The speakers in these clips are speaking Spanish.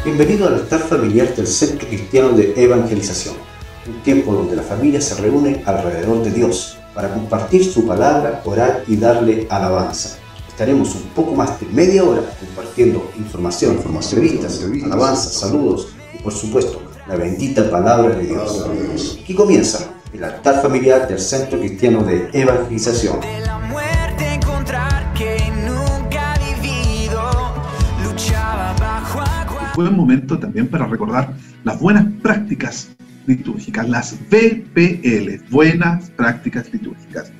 Bienvenido al altar familiar del Centro Cristiano de Evangelización, un tiempo donde la familia se reúne alrededor de Dios para compartir su palabra, orar y darle alabanza. Estaremos un poco más de media hora compartiendo información, entrevistas, alabanzas, saludos y por supuesto la bendita palabra de Dios. Aquí comienza el altar familiar del Centro Cristiano de Evangelización. Buen momento también para recordar las buenas prácticas litúrgicas, las BPL, buenas prácticas litúrgicas.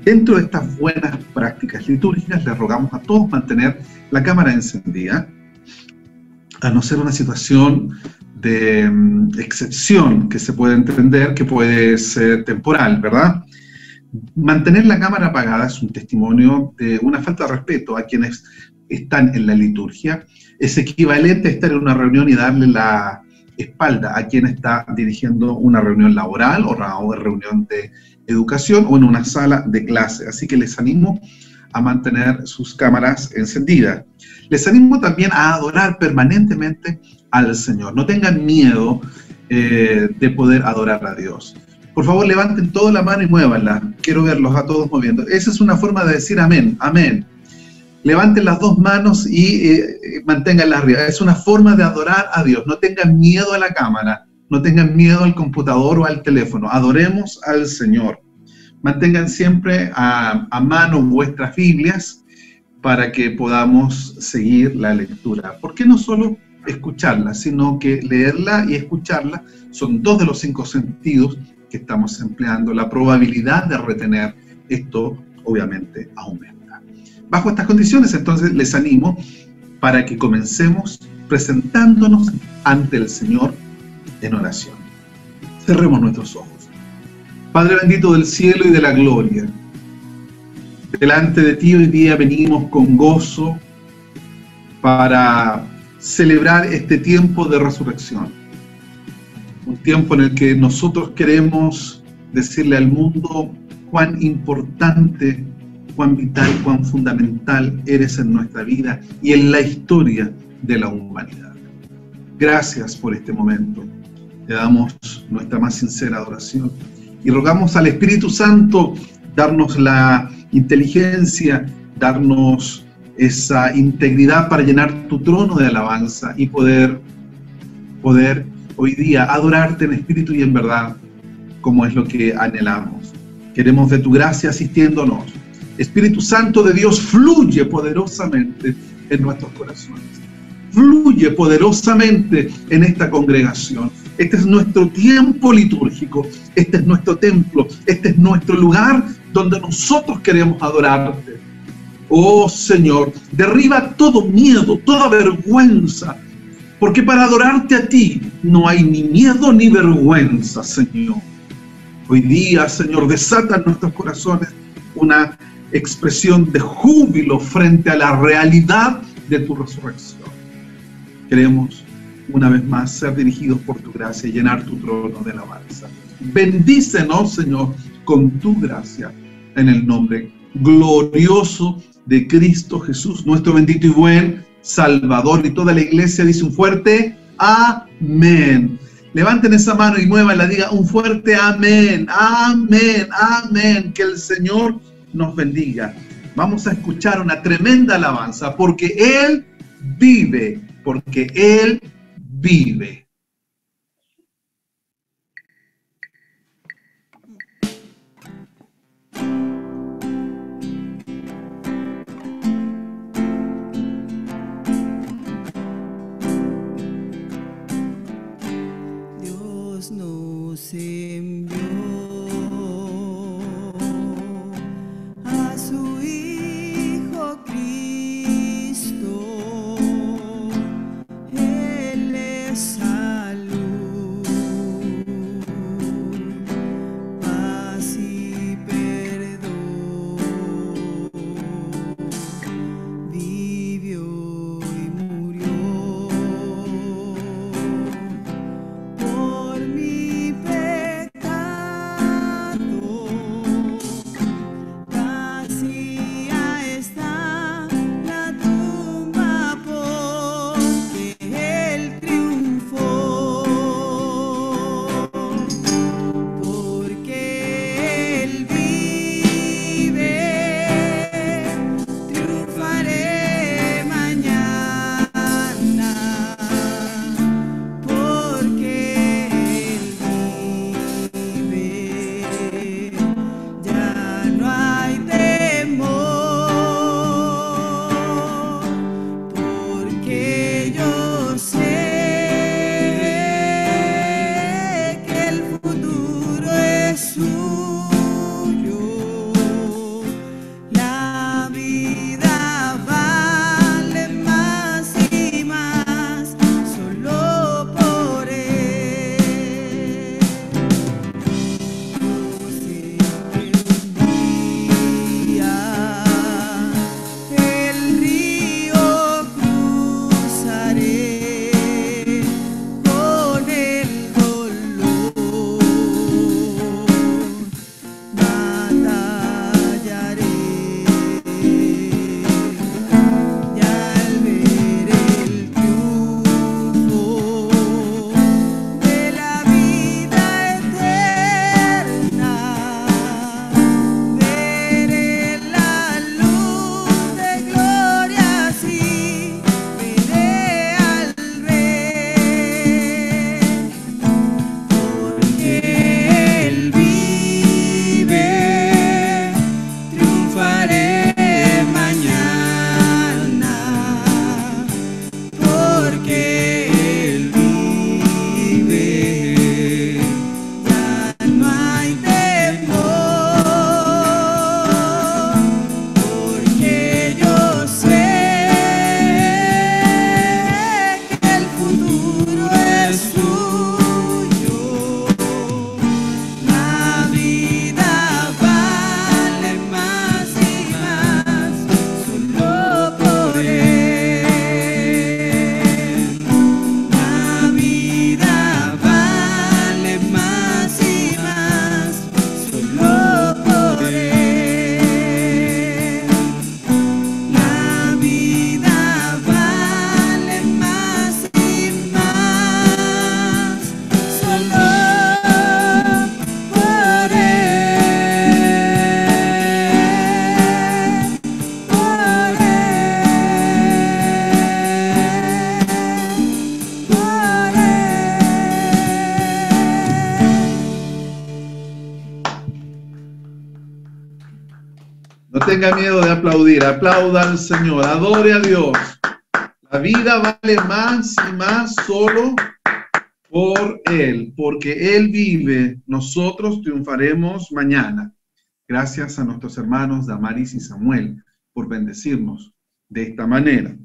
Dentro de estas buenas prácticas litúrgicas les rogamos a todos mantener la cámara encendida, a no ser una situación de excepción que se puede entender, que puede ser temporal, ¿verdad? Mantener la cámara apagada es un testimonio de una falta de respeto a quienes están en la liturgia. Es equivalente a estar en una reunión y darle la espalda a quien está dirigiendo una reunión laboral o una reunión de educación o en una sala de clase. Así que les animo a mantener sus cámaras encendidas. Les animo también a adorar permanentemente al Señor. No tengan miedo de poder adorar a Dios. Por favor, levanten toda la mano y muévanla. Quiero verlos a todos moviendo. Esa es una forma de decir amén, amén. Levanten las dos manos y manténganlas arriba. Es una forma de adorar a Dios. No tengan miedo a la cámara, no tengan miedo al computador o al teléfono. Adoremos al Señor. Mantengan siempre a mano vuestras Biblias para que podamos seguir la lectura. ¿Por qué no solo escucharla, sino que leerla y escucharla son dos de los 5 sentidos que estamos empleando? La probabilidad de retener esto, obviamente, aumenta. Bajo estas condiciones, entonces, les animo para que comencemos presentándonos ante el Señor en oración. Cerremos nuestros ojos. Padre bendito del cielo y de la gloria, delante de ti hoy día venimos con gozo para celebrar este tiempo de resurrección. Un tiempo en el que nosotros queremos decirle al mundo cuán importante, cuán vital, cuán fundamental eres en nuestra vida y en la historia de la humanidad. Gracias por este momento. Te damos nuestra más sincera adoración y rogamos al Espíritu Santo darnos la inteligencia, darnos esa integridad para llenar tu trono de alabanza y poder hoy día adorarte en espíritu y en verdad, como es lo que anhelamos. Queremos de tu gracia asistiéndonos. Espíritu Santo de Dios, fluye poderosamente en nuestros corazones. Fluye poderosamente en esta congregación. Este es nuestro tiempo litúrgico. Este es nuestro templo. Este es nuestro lugar donde nosotros queremos adorarte. Oh Señor, derriba todo miedo, toda vergüenza. Porque para adorarte a ti no hay ni miedo ni vergüenza, Señor. Hoy día, Señor, desata en nuestros corazones una expresión de júbilo frente a la realidad de tu resurrección. Queremos una vez más ser dirigidos por tu gracia y llenar tu trono de alabanza. Bendícenos, Señor, con tu gracia, en el nombre glorioso de Cristo Jesús, nuestro bendito y buen Salvador. Y toda la iglesia dice un fuerte amén. Levanten esa mano y muévanla, diga un fuerte amén, amén, amén. Que el Señor nos bendiga. Vamos a escuchar una tremenda alabanza, porque Él vive, porque Él vive. Dios nos envió a su Hijo Cristo. Él es salud, paz y perdón. Vivió y murió por mi pecado. tenga miedo de aplaudir, aplauda al Señor, adore a Dios. La vida vale más y más solo por Él, porque Él vive, nosotros triunfaremos mañana. Gracias a nuestros hermanos Damaris y Samuel por bendecirnos de esta manera.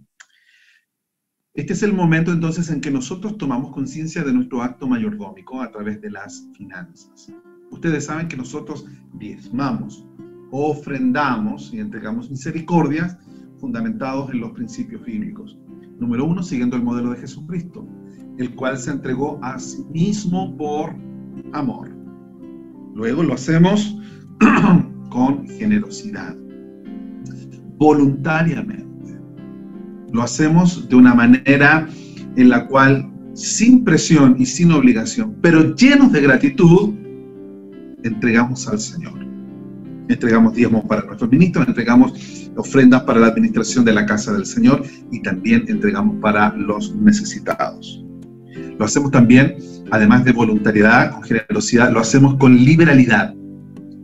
Este es el momento entonces en que nosotros tomamos conciencia de nuestro acto mayordómico a través de las finanzas. Ustedes saben que nosotros diezmamos, ofrendamos y entregamos misericordias fundamentados en los principios bíblicos. Número 1, siguiendo el modelo de Jesucristo, el cual se entregó a sí mismo por amor. Luego lo hacemos con generosidad, voluntariamente. Lo hacemos de una manera en la cual, sin presión y sin obligación, pero llenos de gratitud, entregamos al Señor. Entregamos diezmos para nuestros ministros, entregamos ofrendas para la administración de la casa del Señor y también entregamos para los necesitados. Lo hacemos también, además de voluntariedad, con generosidad, lo hacemos con liberalidad,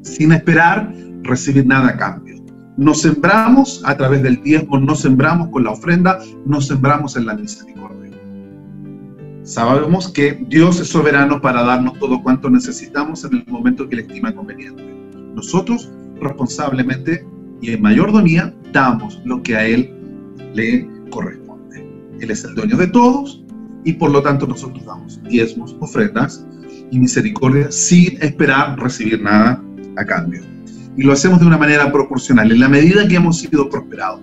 sin esperar recibir nada a cambio. Nos sembramos a través del diezmo, nos sembramos con la ofrenda, nos sembramos en la misericordia. Sabemos que Dios es soberano para darnos todo cuanto necesitamos en el momento que Él estima conveniente. Nosotros, responsablemente y en mayordomía, damos lo que a Él le corresponde. Él es el dueño de todos y por lo tanto nosotros damos diezmos, ofrendas y misericordia sin esperar recibir nada a cambio. Y lo hacemos de una manera proporcional, en la medida que hemos sido prosperados.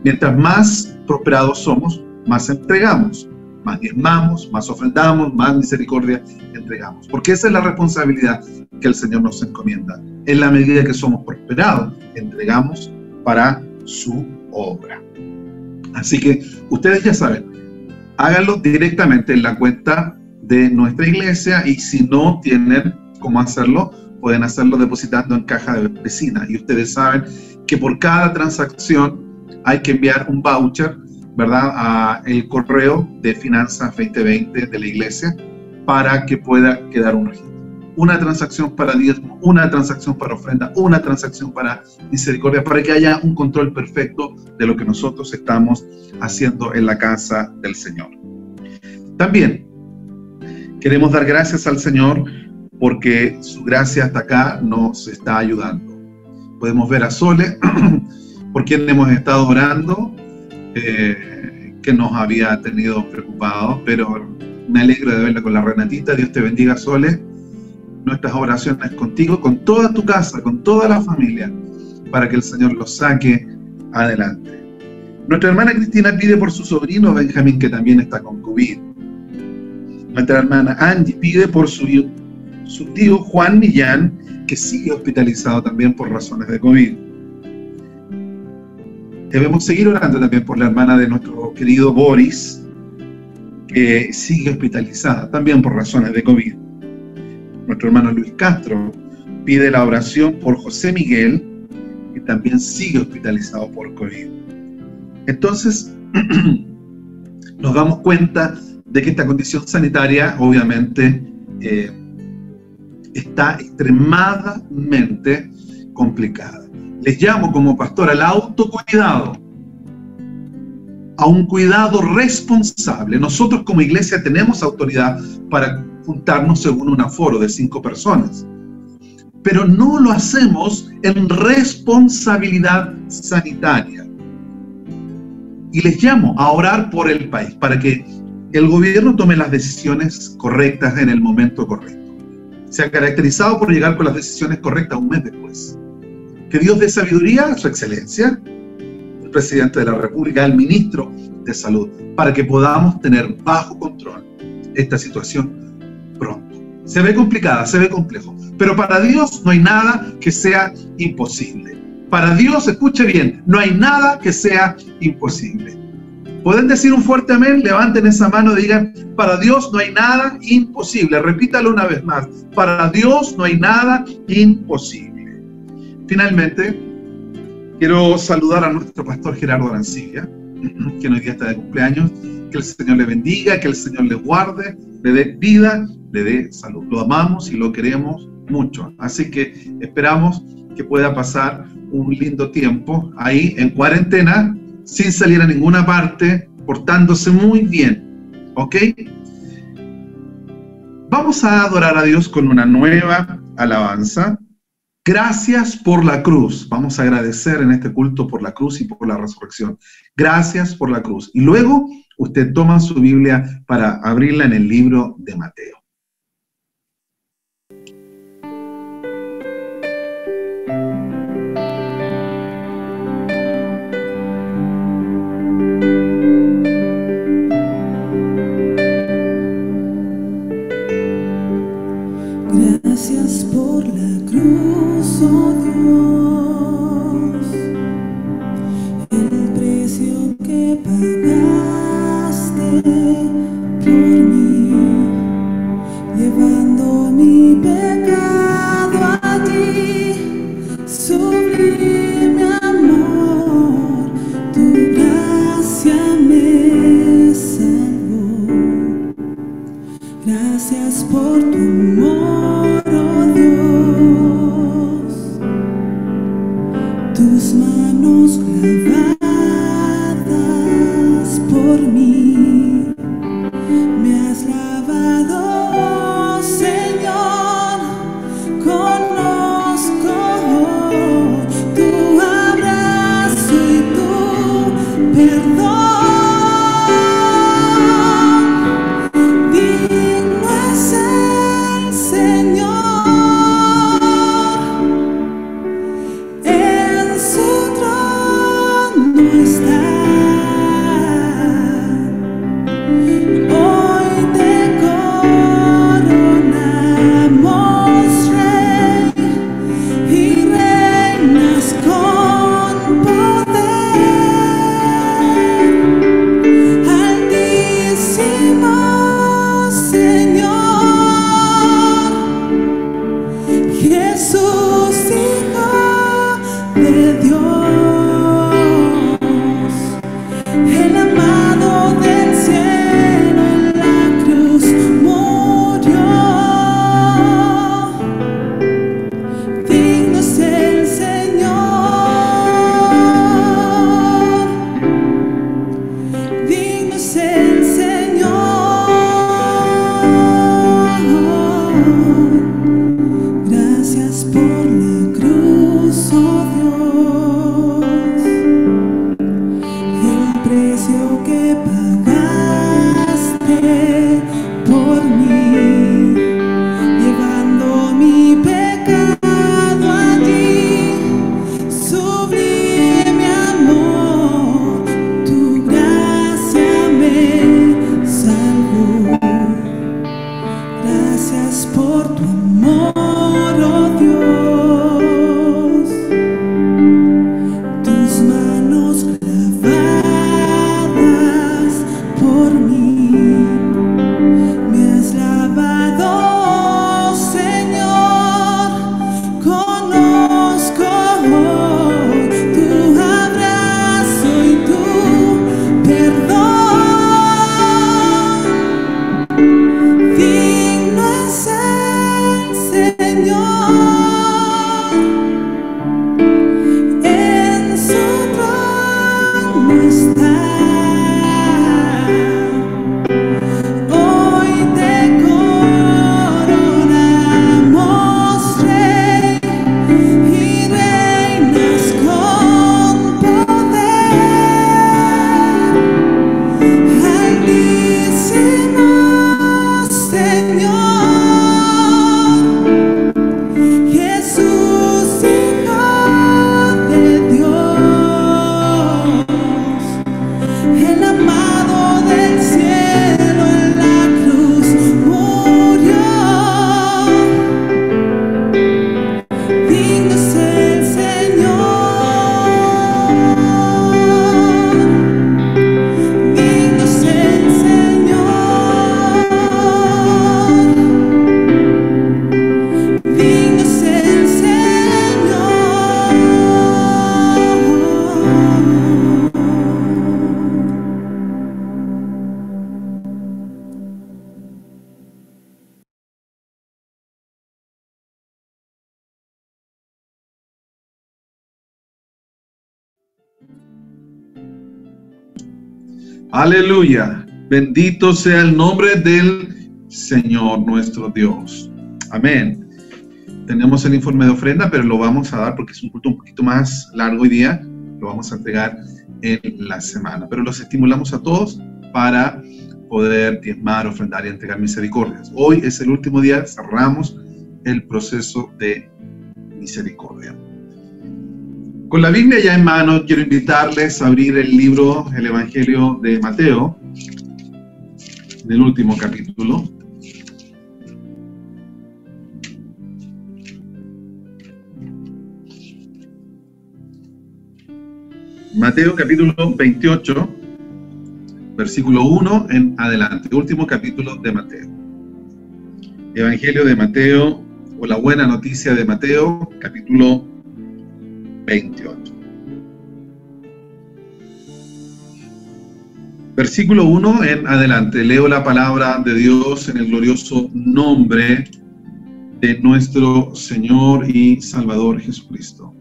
Mientras más prosperados somos, más entregamos, más diezmamos, más ofrendamos, más misericordia entregamos. Porque esa es la responsabilidad que el Señor nos encomienda. En la medida que somos prosperados, entregamos para su obra. Así que ustedes ya saben, háganlo directamente en la cuenta de nuestra iglesia y si no tienen cómo hacerlo, pueden hacerlo depositando en caja de vecina. Y ustedes saben que por cada transacción hay que enviar un voucher, ¿verdad?, a el correo de Finanzas 2020 de la iglesia para que pueda quedar un registro. Una transacción para diezmo, una transacción para ofrenda, una transacción para misericordia, para que haya un control perfecto de lo que nosotros estamos haciendo en la casa del Señor. También queremos dar gracias al Señor porque su gracia hasta acá nos está ayudando. Podemos ver a Sole, por quien hemos estado orando, que nos había tenido preocupados, pero me alegro de verla con la Renatita. Dios te bendiga, Sole. Nuestras oraciones contigo, con toda tu casa, con toda la familia, para que el Señor los saque adelante. Nuestra hermana Cristina pide por su sobrino Benjamín, que también está con COVID. Nuestra hermana Angie pide por su tío Juan Millán, que sigue hospitalizado también por razones de COVID. Debemos seguir orando también por la hermana de nuestro querido Boris, que sigue hospitalizada también por razones de COVID. Nuestro hermano Luis Castro pide la oración por José Miguel, que también sigue hospitalizado por COVID. Entonces, nos damos cuenta de que esta condición sanitaria, obviamente, está extremadamente complicada. Les llamo como pastor al autocuidado, a un cuidado responsable. Nosotros como iglesia tenemos autoridad para juntarnos según un aforo de 5 personas, pero no lo hacemos en responsabilidad sanitaria. Y les llamo a orar por el país, para que el gobierno tome las decisiones correctas en el momento correcto. Se ha caracterizado por llegar con las decisiones correctas un mes después. Que Dios dé sabiduría a su excelencia, el presidente de la República, al ministro de Salud, para que podamos tener bajo control esta situación pronto. Se ve complicada, se ve complejo, pero para Dios no hay nada que sea imposible. Para Dios, escuche bien, no hay nada que sea imposible. ¿Pueden decir un fuerte amén? Levanten esa mano y digan, para Dios no hay nada imposible. Repítalo una vez más, para Dios no hay nada imposible. Finalmente, quiero saludar a nuestro pastor Gerardo Arancibia, que hoy día está de cumpleaños. Que el Señor le bendiga, que el Señor le guarde, le dé vida le dé salud. Lo amamos y lo queremos mucho. Así que esperamos que pueda pasar un lindo tiempo ahí en cuarentena, sin salir a ninguna parte, portándose muy bien. ¿Ok? Vamos a adorar a Dios con una nueva alabanza. Gracias por la cruz. Vamos a agradecer en este culto por la cruz y por la resurrección. Gracias por la cruz. Y luego usted toma su Biblia para abrirla en el libro de Mateo. Gracias por la cruz, oh Dios, el precio que pagaste por mí, llevando mi pecado a ti, sublime amor, tu gracia me salvó. Gracias por tu amor, oh Dios, tus manos clavadas por mí, me has lavado, Señor, conozco tu abrazo y tu perdón. Digno es el Señor. Aleluya. Bendito sea el nombre del Señor nuestro Dios. Amén. Tenemos el informe de ofrenda, pero lo vamos a dar porque es un culto un poquito más largo hoy día. Lo vamos a entregar en la semana. Pero los estimulamos a todos para poder diezmar, ofrendar y entregar misericordias. Hoy es el último día, cerramos el proceso de misericordia. Con la Biblia ya en mano, quiero invitarles a abrir el libro, el Evangelio de Mateo, en el último capítulo. Mateo capítulo 28, versículo 1 en adelante, último capítulo de Mateo. Evangelio de Mateo, o la buena noticia de Mateo, capítulo 28. Versículo 1 en adelante, leo la palabra de Dios en el glorioso nombre de nuestro Señor y Salvador Jesucristo.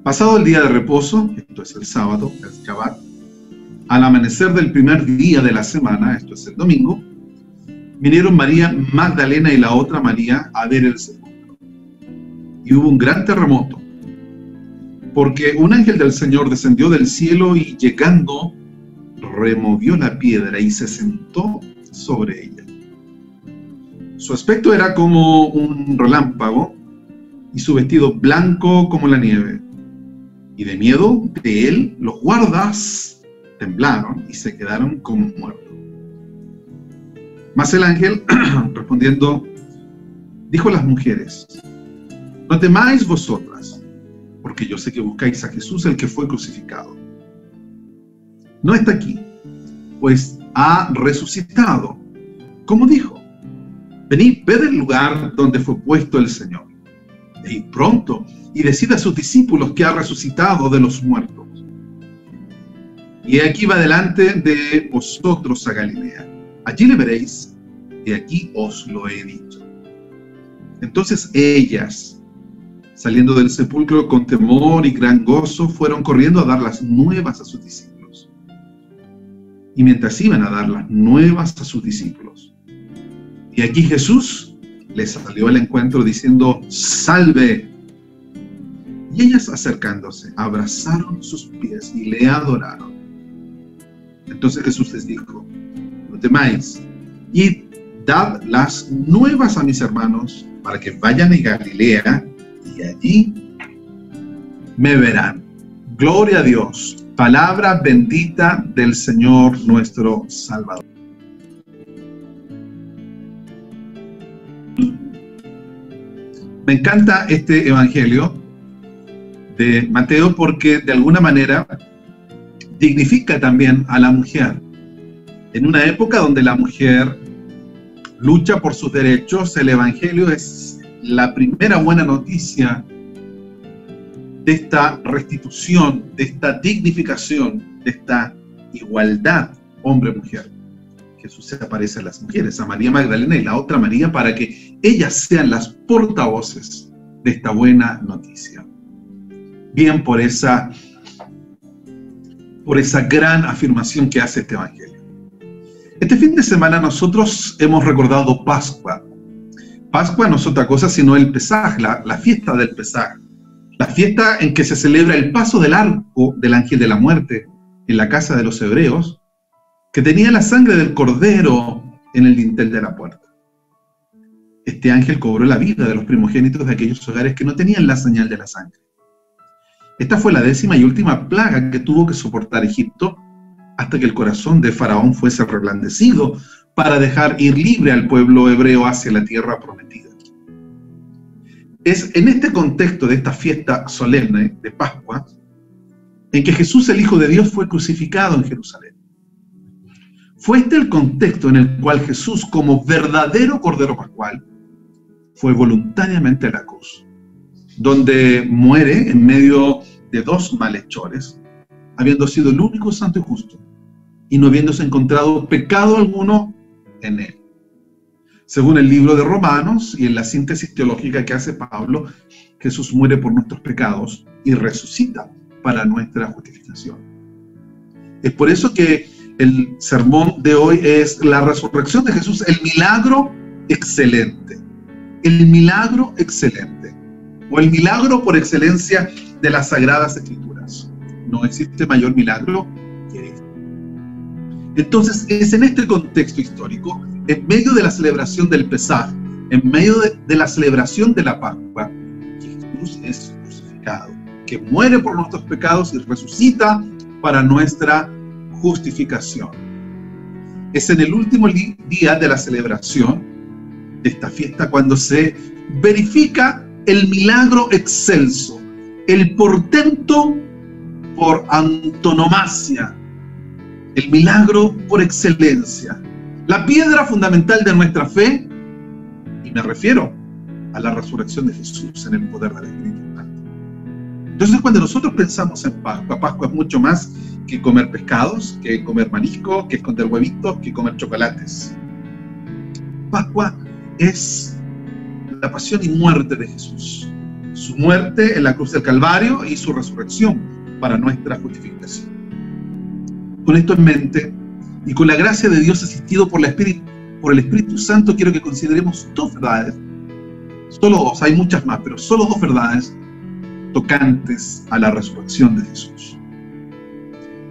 Pasado el día de reposo, esto es el sábado, el Shabbat, al amanecer del primer día de la semana, esto es el domingo, vinieron María Magdalena y la otra María a ver el sepulcro. Y hubo un gran terremoto, porque un ángel del Señor descendió del cielo y llegando, removió la piedra y se sentó sobre ella. Su aspecto era como un relámpago y su vestido blanco como la nieve. Y de miedo de él, los guardas temblaron y se quedaron como muertos. Mas el ángel, respondiendo, dijo a las mujeres: no temáis vosotras, porque yo sé que buscáis a Jesús, el que fue crucificado. No está aquí, pues ha resucitado, como dijo. Venid, ved el lugar donde fue puesto el Señor. E id pronto y decid a sus discípulos que ha resucitado de los muertos. Y aquí va delante de vosotros a Galilea. Allí le veréis, y aquí os lo he dicho. Entonces ellas, saliendo del sepulcro con temor y gran gozo, fueron corriendo a dar las nuevas a sus discípulos. Y mientras iban a dar las nuevas a sus discípulos, y aquí Jesús les salió al encuentro diciendo: ¡salve! Y ellas, acercándose, abrazaron sus pies y le adoraron. Entonces Jesús les dijo: no temáis, id, dad las nuevas a mis hermanos, para que vayan a Galilea, y allí me verán. Gloria a Dios. Palabra bendita del Señor nuestro Salvador. Me encanta este evangelio de Mateo porque de alguna manera dignifica también a la mujer. En una época donde la mujer lucha por sus derechos, el evangelio es la primera buena noticia de esta restitución, de esta dignificación, de esta igualdad hombre-mujer. Jesús se aparece a las mujeres, a María Magdalena y la otra María, para que ellas sean las portavoces de esta buena noticia. Bien por esa gran afirmación que hace este evangelio. Este fin de semana nosotros hemos recordado Pascua. Pascua no es otra cosa sino el Pesaj, la fiesta del Pesaj. La fiesta en que se celebra el paso del arco del ángel de la muerte en la casa de los hebreos, que tenía la sangre del cordero en el dintel de la puerta. Este ángel cobró la vida de los primogénitos de aquellos hogares que no tenían la señal de la sangre. Esta fue la 10ª y última plaga que tuvo que soportar Egipto hasta que el corazón de Faraón fuese reblandecido para dejar ir libre al pueblo hebreo hacia la tierra prometida. Es en este contexto de esta fiesta solemne de Pascua en que Jesús, el Hijo de Dios, fue crucificado en Jerusalén. Fue este el contexto en el cual Jesús, como verdadero Cordero Pascual, fue voluntariamente a la cruz, donde muere en medio de dos malhechores, habiendo sido el único santo y justo, y no habiéndose encontrado pecado alguno en él. Según el libro de Romanos y en la síntesis teológica que hace Pablo, Jesús muere por nuestros pecados y resucita para nuestra justificación. Es por eso que el sermón de hoy es la resurrección de Jesús, el milagro excelente. El milagro excelente. O el milagro por excelencia de las Sagradas Escrituras. No existe mayor milagro que este. Entonces, es en este contexto histórico, en medio de la celebración del Pesaj, en medio de la celebración de la Pascua, que Jesús es crucificado, que muere por nuestros pecados y resucita para nuestra justificación. Es en el último día de la celebración de esta fiesta cuando se verifica el milagro excelso, el portento por antonomasia, el milagro por excelencia, la piedra fundamental de nuestra fe, y me refiero a la resurrección de Jesús en el poder del Espíritu Santo. Entonces, cuando nosotros pensamos en Pascua, Pascua es mucho más que comer pescados, que comer marisco, que esconder huevitos, que comer chocolates. Pascua es la pasión y muerte de Jesús, su muerte en la cruz del Calvario y su resurrección para nuestra justificación. Con esto en mente y con la gracia de Dios asistido por el Espíritu Santo, quiero que consideremos dos verdades, solo dos, hay muchas más, pero solo dos verdades tocantes a la resurrección de Jesús.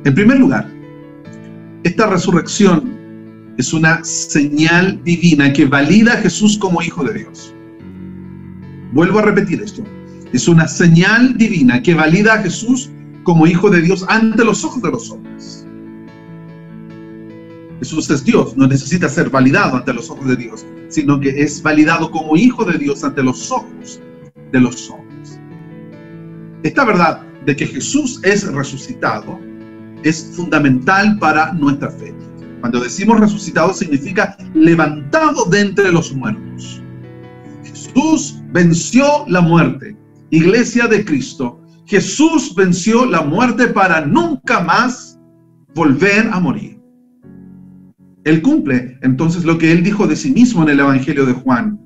En primer lugar, esta resurrección es una señal divina que valida a Jesús como Hijo de Dios. Vuelvo a repetir esto. Es una señal divina que valida a Jesús como Hijo de Dios ante los ojos de los hombres. Jesús es Dios, no necesita ser validado ante los ojos de Dios, sino que es validado como Hijo de Dios ante los ojos de los hombres. Esta verdad de que Jesús es resucitado es fundamental para nuestra fe. Cuando decimos resucitado significa levantado de entre los muertos. Jesús venció la muerte. Iglesia de Cristo, Jesús venció la muerte para nunca más volver a morir. Él cumple entonces lo que Él dijo de sí mismo en el Evangelio de Juan.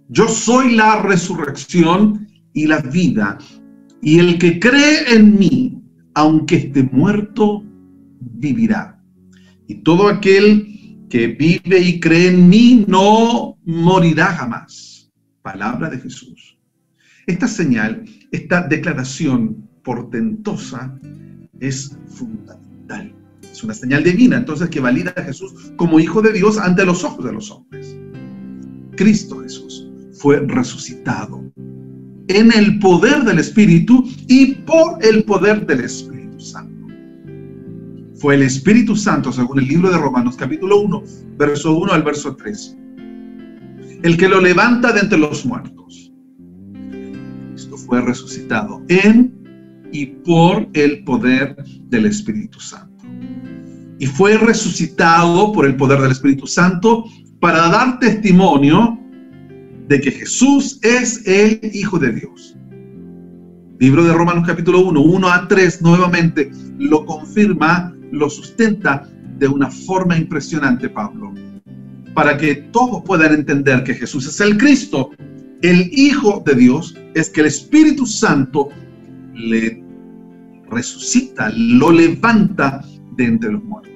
Yo soy la resurrección y la vida, y el que cree en mí, aunque esté muerto, vivirá. Y todo aquel que vive y cree en mí no morirá jamás. Palabra de Jesús. Esta señal, esta declaración portentosa es fundamental. Es una señal divina, entonces, que valida a Jesús como Hijo de Dios ante los ojos de los hombres. Cristo Jesús fue resucitado en el poder del Espíritu y por el poder del Espíritu Santo. Fue el Espíritu Santo, según el libro de Romanos, capítulo 1, verso 1 al verso 3, el que lo levanta de entre los muertos. Cristo fue resucitado en y por el poder del Espíritu Santo. Y fue resucitado por el poder del Espíritu Santo para dar testimonio de que Jesús es el Hijo de Dios. Libro de Romanos capítulo 1, 1 a 3, nuevamente lo confirma, lo sustenta de una forma impresionante Pablo, para que todos puedan entender que Jesús es el Cristo, el Hijo de Dios, es que el Espíritu Santo le resucita, lo levanta de entre los muertos.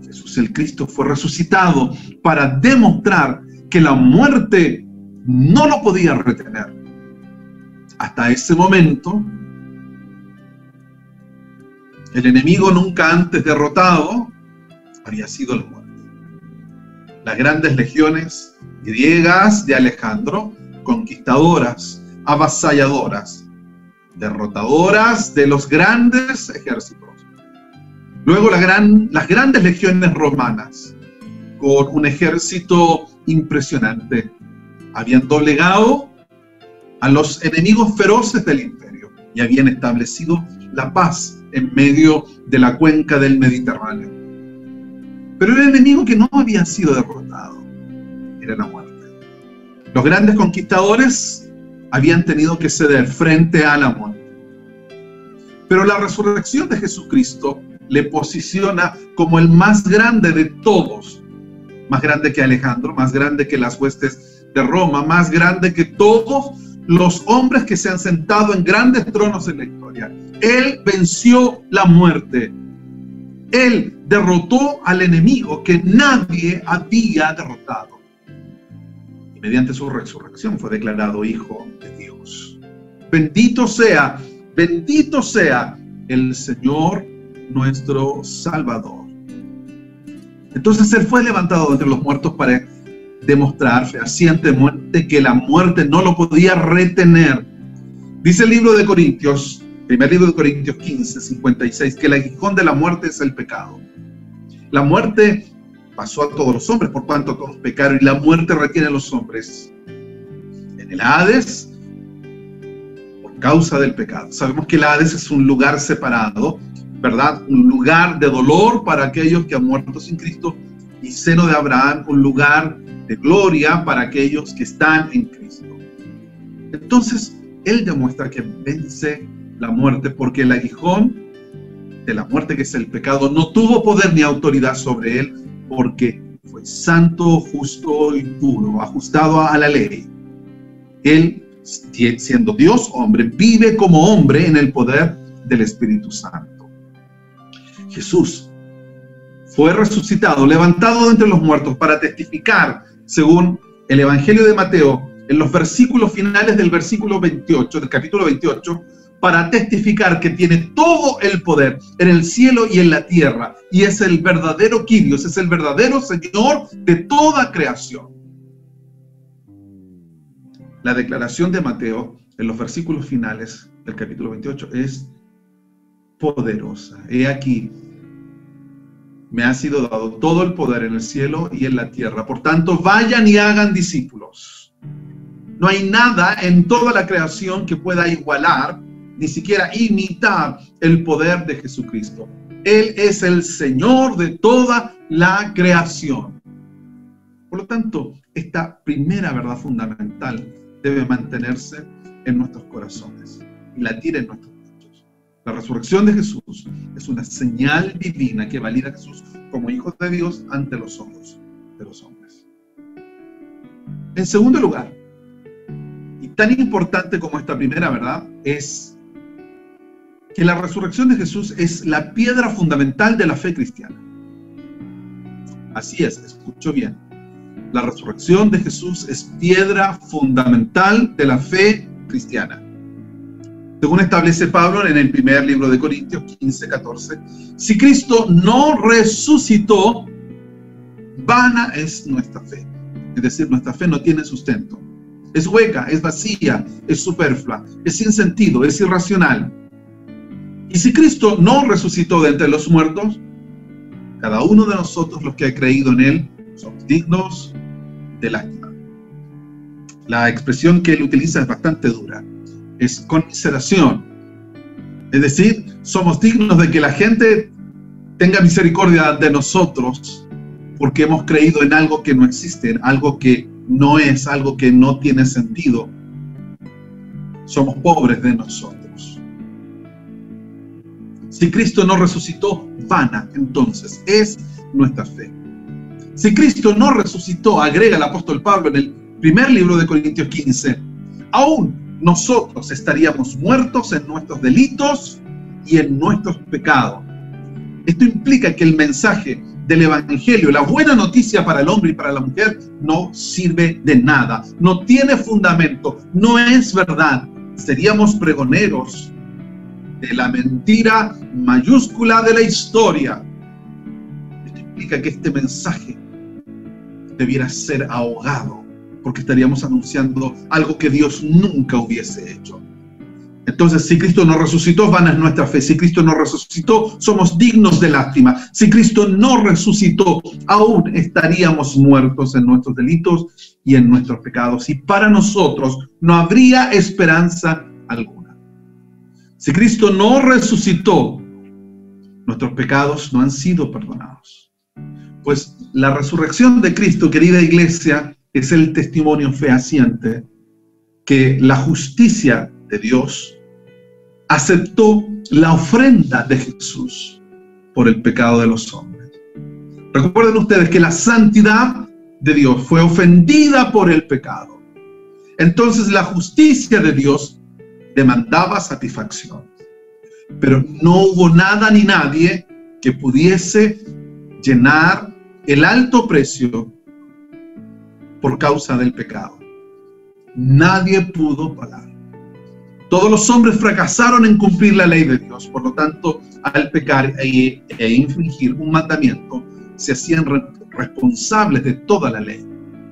Jesús el Cristo fue resucitado para demostrar que la muerte no lo podía retener. Hasta ese momento, el enemigo nunca antes derrotado había sido la muerte. Las grandes legiones griegas de Alejandro, conquistadoras, avasalladoras, derrotadoras de los grandes ejércitos. Luego las grandes legiones romanas, con un ejército impresionante, habían doblegado a los enemigos feroces del imperio y habían establecido la paz en medio de la cuenca del Mediterráneo. Pero el enemigo que no había sido derrotado era la muerte. Los grandes conquistadores habían tenido que ceder frente a la muerte. Pero la resurrección de Jesucristo le posiciona como el más grande de todos, más grande que Alejandro, más grande que las huestes de Roma, más grande que todos los hombres que se han sentado en grandes tronos en la historia. Él venció la muerte. Él derrotó al enemigo que nadie había derrotado. Y mediante su resurrección fue declarado Hijo de Dios. Bendito sea el Señor nuestro Salvador. Entonces Él fue levantado entre los muertos para demostrar fehacientemente que la muerte no lo podía retener. Dice el libro de Corintios, primer libro de Corintios 15, 56, que el aguijón de la muerte es el pecado. La muerte pasó a todos los hombres, por cuanto todos pecaron, y la muerte retiene a los hombres en el Hades por causa del pecado. Sabemos que el Hades es un lugar separado, ¿verdad? Un lugar de dolor para aquellos que han muerto sin Cristo, y seno de Abraham, un lugar de gloria para aquellos que están en Cristo. Entonces, Él demuestra que vence la muerte, porque el aguijón de la muerte, que es el pecado, no tuvo poder ni autoridad sobre Él, porque fue santo, justo y puro, ajustado a la ley. Él, siendo Dios hombre, vive como hombre en el poder del Espíritu Santo. Jesús fue resucitado, levantado de entre los muertos, para testificar, según el Evangelio de Mateo, en los versículos finales del versículo 28, del capítulo 28, para testificar que tiene todo el poder en el cielo y en la tierra, y es el verdadero Kyrios, es el verdadero Señor de toda creación. La declaración de Mateo en los versículos finales del capítulo 28 es poderosa. He aquí, me ha sido dado todo el poder en el cielo y en la tierra. Por tanto, vayan y hagan discípulos. No hay nada en toda la creación que pueda igualar, ni siquiera imitar el poder de Jesucristo. Él es el Señor de toda la creación. Por lo tanto, esta primera verdad fundamental debe mantenerse en nuestros corazones y latir en nuestros pechos. La resurrección de Jesús es una señal divina que valida a Jesús como Hijo de Dios ante los ojos de los hombres. En segundo lugar, y tan importante como esta primera verdad, es que la resurrección de Jesús es la piedra fundamental de la fe cristiana. Así es, escucho bien. La resurrección de Jesús es piedra fundamental de la fe cristiana. Según establece Pablo en el primer libro de Corintios 15, 14, si Cristo no resucitó, vana es nuestra fe. Es decir, nuestra fe no tiene sustento. Es hueca, es vacía, es superflua, es sin sentido, es irracional. Y si Cristo no resucitó de entre los muertos, cada uno de nosotros, los que ha creído en Él, somos dignos de lástima. La expresión que él utiliza es bastante dura. Es conmiseración. Es decir, somos dignos de que la gente tenga misericordia de nosotros porque hemos creído en algo que no existe, en algo que no es, algo que no tiene sentido. Somos pobres de nosotros. Si Cristo no resucitó, vana entonces es nuestra fe. Si Cristo no resucitó, agrega el apóstol Pablo en el primer libro de Corintios 15, aún nosotros estaríamos muertos en nuestros delitos y en nuestros pecados. Esto implica que el mensaje del Evangelio, la buena noticia para el hombre y para la mujer, no sirve de nada, no tiene fundamento, no es verdad. Seríamos pregoneros de la mentira mayúscula de la historia. Esto implica que este mensaje debiera ser ahogado, porque estaríamos anunciando algo que Dios nunca hubiese hecho. Entonces, si Cristo no resucitó, vana es nuestra fe. Si Cristo no resucitó, somos dignos de lástima. Si Cristo no resucitó, aún estaríamos muertos en nuestros delitos y en nuestros pecados. Y para nosotros no habría esperanza alguna. Si Cristo no resucitó, nuestros pecados no han sido perdonados. Pues la resurrección de Cristo, querida iglesia, es el testimonio fehaciente que la justicia de Dios aceptó la ofrenda de Jesús por el pecado de los hombres. Recuerden ustedes que la santidad de Dios fue ofendida por el pecado. Entonces la justicia de Dios demandaba satisfacción. Pero no hubo nada ni nadie que pudiese llenar el alto precio por causa del pecado. Nadie pudo pagar. Todos los hombres fracasaron en cumplir la ley de Dios. Por lo tanto, al pecar e infringir un mandamiento, se hacían responsables de toda la ley.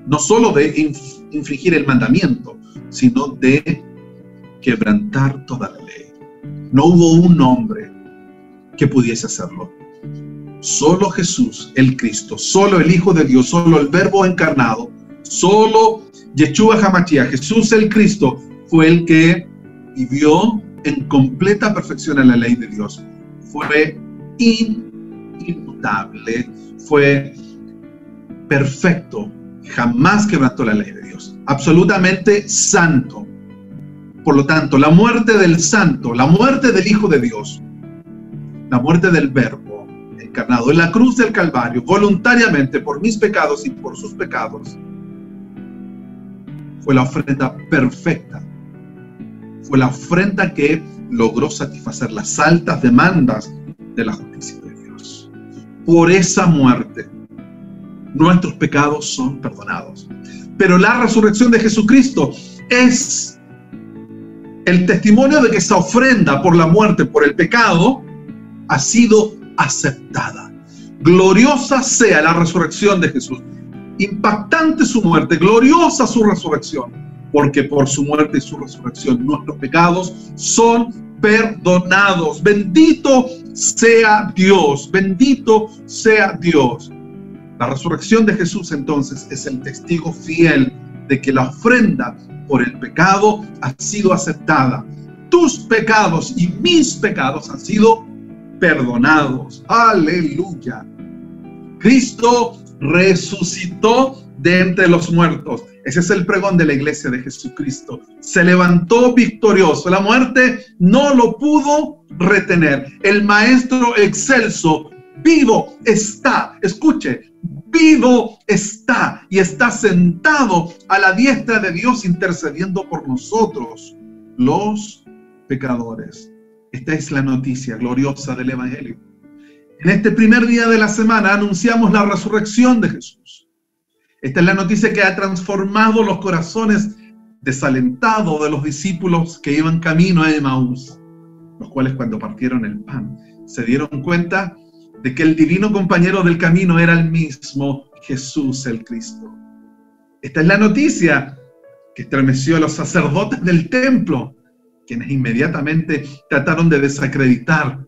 No solo de infringir el mandamiento, sino de quebrantar toda la ley. No hubo un hombre que pudiese hacerlo. Solo Jesús, el Cristo, solo el Hijo de Dios, solo el Verbo encarnado, solo Yeshua HaMashiach, Jesús el Cristo, fue el que vivió en completa perfección en la ley de Dios. Fue inmutable, fue perfecto, jamás quebrantó la ley de Dios, absolutamente santo. Por lo tanto, la muerte del santo, la muerte del Hijo de Dios, la muerte del Verbo encarnado en la cruz del Calvario, voluntariamente por mis pecados y por sus pecados, fue la ofrenda perfecta. Fue la ofrenda que logró satisfacer las altas demandas de la justicia de Dios. Por esa muerte, nuestros pecados son perdonados. Pero la resurrección de Jesucristo es el testimonio de que esa ofrenda por la muerte, por el pecado, ha sido aceptada. Gloriosa sea la resurrección de Jesús. Impactante su muerte, gloriosa su resurrección, porque por su muerte y su resurrección nuestros pecados son perdonados. Bendito sea Dios, bendito sea Dios. La resurrección de Jesús entonces es el testigo fiel de que la ofrenda por el pecado ha sido aceptada. Tus pecados y mis pecados han sido perdonados. Aleluya. Cristo resucitó de entre los muertos. Ese es el pregón de la iglesia de Jesucristo. Se levantó victorioso. La muerte no lo pudo retener. El Maestro excelso, vivo está. Escuche, vivo está y está sentado a la diestra de Dios intercediendo por nosotros, los pecadores. Esta es la noticia gloriosa del Evangelio. En este primer día de la semana anunciamos la resurrección de Jesús. Esta es la noticia que ha transformado los corazones desalentados de los discípulos que iban camino a Emaús, los cuales cuando partieron el pan se dieron cuenta de que el divino compañero del camino era el mismo Jesús el Cristo. Esta es la noticia que estremeció a los sacerdotes del templo, quienes inmediatamente trataron de desacreditar,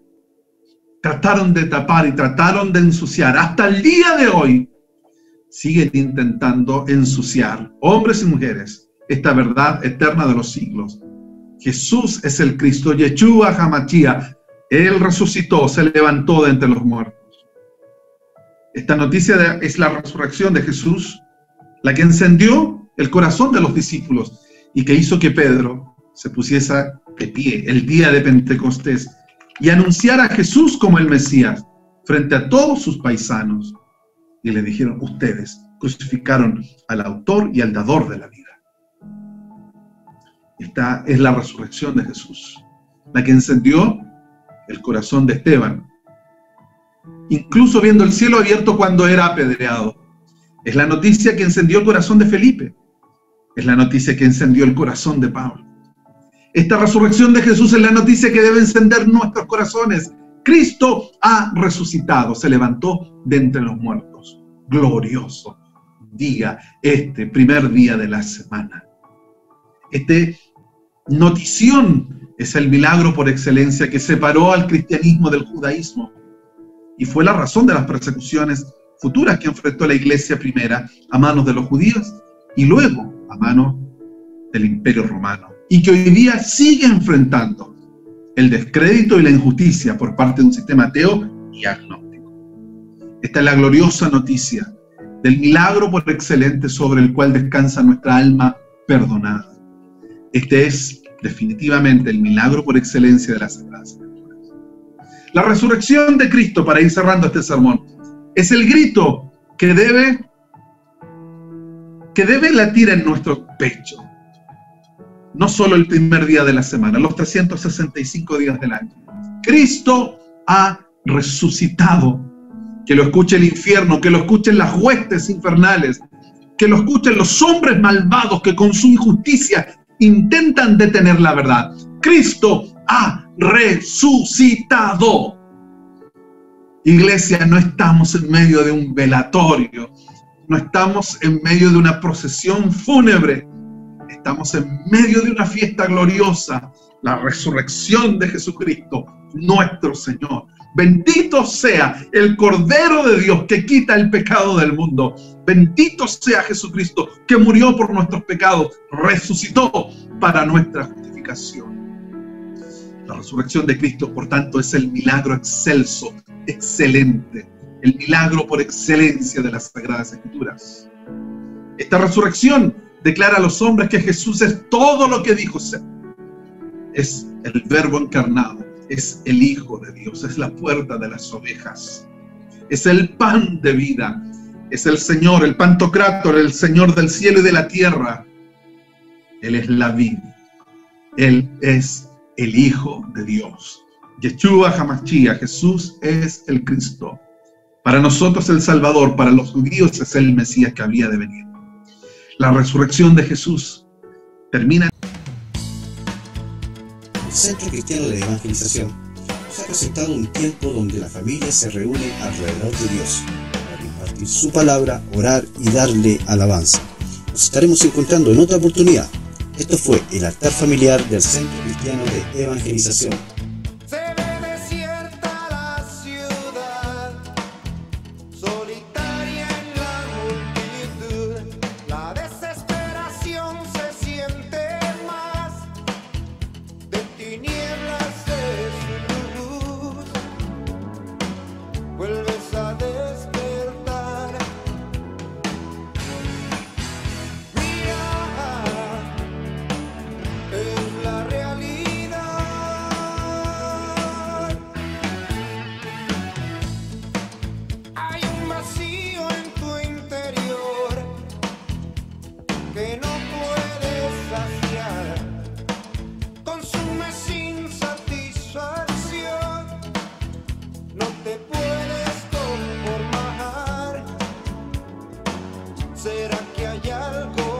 trataron de tapar y trataron de ensuciar. Hasta el día de hoy siguen intentando ensuciar, hombres y mujeres, esta verdad eterna de los siglos. Jesús es el Cristo, Yeshua HaMashiach. Él resucitó, se levantó de entre los muertos. Esta noticia es la resurrección de Jesús, la que encendió el corazón de los discípulos y que hizo que Pedro se pusiese de pie el día de Pentecostés y anunciara a Jesús como el Mesías frente a todos sus paisanos. Y le dijeron: ustedes crucificaron al autor y al dador de la vida. Esta es la resurrección de Jesús, la que encendió el corazón de Esteban, incluso viendo el cielo abierto cuando era apedreado. Es la noticia que encendió el corazón de Felipe. Es la noticia que encendió el corazón de Pablo. Esta resurrección de Jesús es la noticia que debe encender nuestros corazones. Cristo ha resucitado, se levantó de entre los muertos. Glorioso día, este primer día de la semana. Este notición es el milagro por excelencia que separó al cristianismo del judaísmo y fue la razón de las persecuciones futuras que enfrentó la iglesia primera a manos de los judíos y luego a manos del Imperio Romano, y que hoy día sigue enfrentando el descrédito y la injusticia por parte de un sistema ateo y agnóstico. Esta es la gloriosa noticia del milagro por excelente sobre el cual descansa nuestra alma perdonada. Este es definitivamente el milagro por excelencia de las Sagradas Escrituras. La resurrección de Cristo, para ir cerrando este sermón, es el grito que debe latir en nuestro pecho. no solo el primer día de la semana, los 365 días del año. Cristo ha resucitado. Que lo escuche el infierno, que lo escuchen las huestes infernales, que lo escuchen los hombres malvados que con su injusticia intentan detener la verdad. Cristo ha resucitado. Iglesia, no estamos en medio de un velatorio, no estamos en medio de una procesión fúnebre, estamos en medio de una fiesta gloriosa, la resurrección de Jesucristo, nuestro Señor. Bendito sea el Cordero de Dios que quita el pecado del mundo. Bendito sea Jesucristo que murió por nuestros pecados, resucitó para nuestra justificación. La resurrección de Cristo, por tanto, es el milagro excelso, excelente, el milagro por excelencia de las Sagradas Escrituras. Esta resurrección declara a los hombres que Jesús es todo lo que dijo ser. Es el Verbo encarnado, es el Hijo de Dios, es la puerta de las ovejas, es el pan de vida, es el Señor, el Pantocrátor, el Señor del cielo y de la tierra. Él es la vid, Él es el Hijo de Dios. Yeshua HaMashiach, Jesús es el Cristo. Para nosotros el Salvador, para los judíos es el Mesías que había de venir. La resurrección de Jesús termina. El Centro Cristiano de Evangelización nos ha presentado un tiempo donde la familia se reúne alrededor de Dios para compartir su palabra, orar y darle alabanza. Nos estaremos encontrando en otra oportunidad. Esto fue el altar familiar del Centro Cristiano de Evangelización. Se ve desierta la ciudad, solitaria en la multitud. La desesperación se siente más, de tinieblas es luz. Vuelves a despertar. Mira, es la realidad. Hay un vacío en tu interior que no puedes saciar. Consume sin satisfacción, no te puedes conformar. ¿Será que hay algo